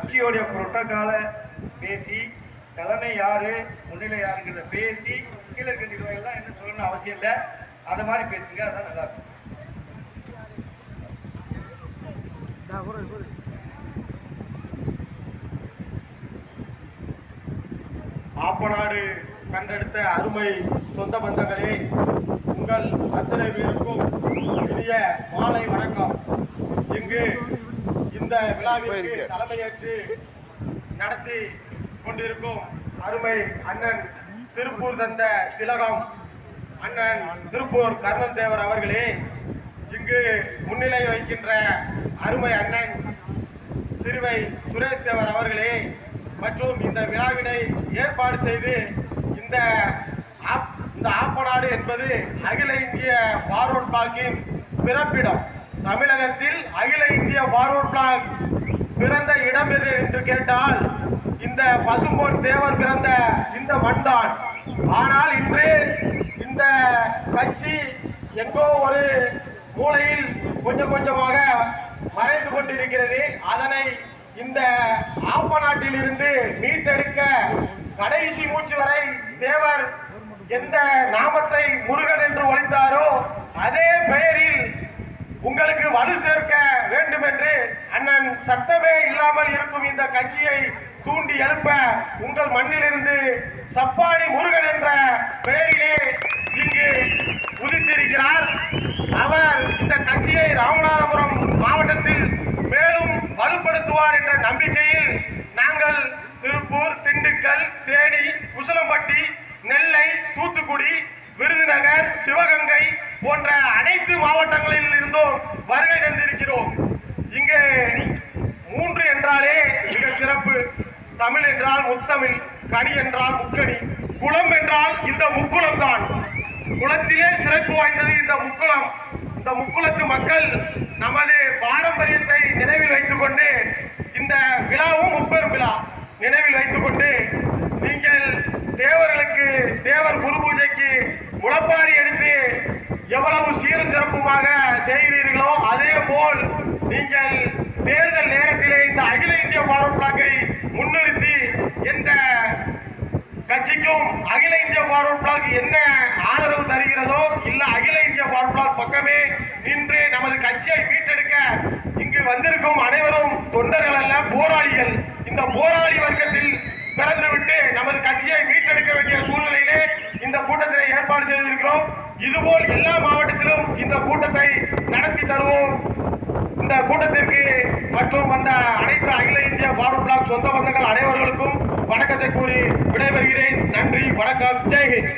கட்சியோடைய புரோட்டோகாலை பேசி தலைமை யாரு முன்னிலை யாருங்கிறத பேசி கீழே இருக்க நிர்வாகிகள் என்ன சொல்லணும்னு அவசியம் இல்லை. அதை மாதிரி பேசுங்க, அதான் நல்லா இருக்கும். ஆப்பநாடு கண்டெடுத்த அருமை சொந்த பந்தங்களே, உங்கள் அத்தனை பேருக்கும் இனிய மாலை வணக்கம். இங்கு இந்த விழாவிற்கு தலைமையேற்று நடத்தி கொண்டிருக்கும் அருமை அண்ணன் திருப்பூர் தந்த திலகம் அண்ணன் திருப்பூர் கர்ணன் தேவர் அவர்களே, இங்கு முன்னிலை வைக்கின்ற அருமை அண்ணன் சிறுவை சுரேஷ் தேவர் அவர்களே, மற்றும் இந்த விழாவினை ஏற்பாடு செய்து இந்த ஆப்பநாடு என்பது அகில இந்திய ஃபார்வர்ட் பிளாக்கின் பிறப்பிடம். தமிழகத்தில் அகில இந்திய ஃபார்வர்ட் பிளாக் பிறந்த இடம் எது என்று கேட்டால் இந்த பசும்பொன் தேவர் பிறந்த இந்த மண்தான். ஆனால் இன்று இந்த கட்சி எங்கோ ஒரு மூலையில் கொஞ்சம் கொஞ்சமாக மறைந்து கொண்டிருக்கிறது. அதனை இந்த ஆப்பநாட்டில் இருந்து மீட்டெடுக்க கடைசி மூச்சு வரை தேவர் எந்த நாமத்தை முருகன் என்று ஒழித்தாரோ அதே பெயரில் உங்களுக்கு வலு சேர்க்க வேண்டும் என்று அண்ணன் சத்தமே இல்லாமல் இருக்கும் இந்த கட்சியை தூண்டி எழுப்ப உங்கள் மண்ணிலிருந்து சப்பாடி முருகன் என்ற பெயரிலே இங்கு உதித்திருக்கிறார். அவர் இந்த கட்சியை ராமநாதபுரம் மாவட்டத்தில் மேலும் வலுப்படுத்துவார் என்ற நம்பிக்கையில் நாங்கள் திருப்பூர், திண்டுக்கல், தேனி, உசிலம்பட்டி, நெல்லை, தூத்துக்குடி, விருதுநகர், சிவகங்கை போன்ற அனைத்து மாவட்டங்களில் இருந்தும் வருகை தந்திருக்கிறோம். இங்கே 3 என்றாலே மிக சிறப்பு. தமிழ் என்றால் முத்தமிழ், கனி என்றால் முக்கணி, குளம் என்றால் இந்த முக்குளம் தான். குளத்திலே சிறப்பு வாய்ந்தது இந்த முக்குளம். இந்த முக்குளத்து மக்கள் நமது பாரம்பரியத்தை நினைவில் வைத்துக் கொண்டு இந்த விழாவும் முப்பெரும் விழா நினைவில் வைத்துக் கொண்டு நீங்கள் தேவர்களுக்கு தேவர் குரு பூஜைக்கு முளப்பாரி எடுத்து எவ்வளவு சீரும் சிறப்புமாக செய்கிறீர்களோ அதே போல் நீங்கள் தேர்தல் நேரத்திலே இந்த அகில இந்திய ஃபார்வர்ட் பிளாக்கை முன்னிறுத்தி எந்த கட்சிக்கும் அகில இந்திய ஃபார்வர்ட் பிளாக் என்ன ஆதரவு தருகிறதோ இல்ல அகில இந்திய ஃபார்வர்ட் பிளாக் பக்கமே நின்று நமது கட்சியை மீட்டெடுக்க இங்கு வந்திருக்கும் அனைவரும் தொண்டர்கள் அல்ல, போராளிகள். இந்த போராளி வர்க்கத்தில் பிறந்துவிட்டு நமது கட்சியை மீட்டெடுக்க வேண்டிய சூழ்நிலையிலே இந்த கூட்டத்தினை ஏற்பாடு செய்திருக்கிறோம். இதுபோல் எல்லா மாவட்டத்திலும் இந்த கூட்டத்தை நடத்தி தருவோம். இந்த கூட்டத்திற்கு மற்றும் அந்த அனைத்து அகில இந்திய ஃபார்வர்ட் பிளாக் சொந்த பந்தங்கள் அனைவர்களுக்கும் வணக்கத்தை கூறி விடைபெறுகிறேன். நன்றி, வணக்கம், ஜெய்ஹிந்த்.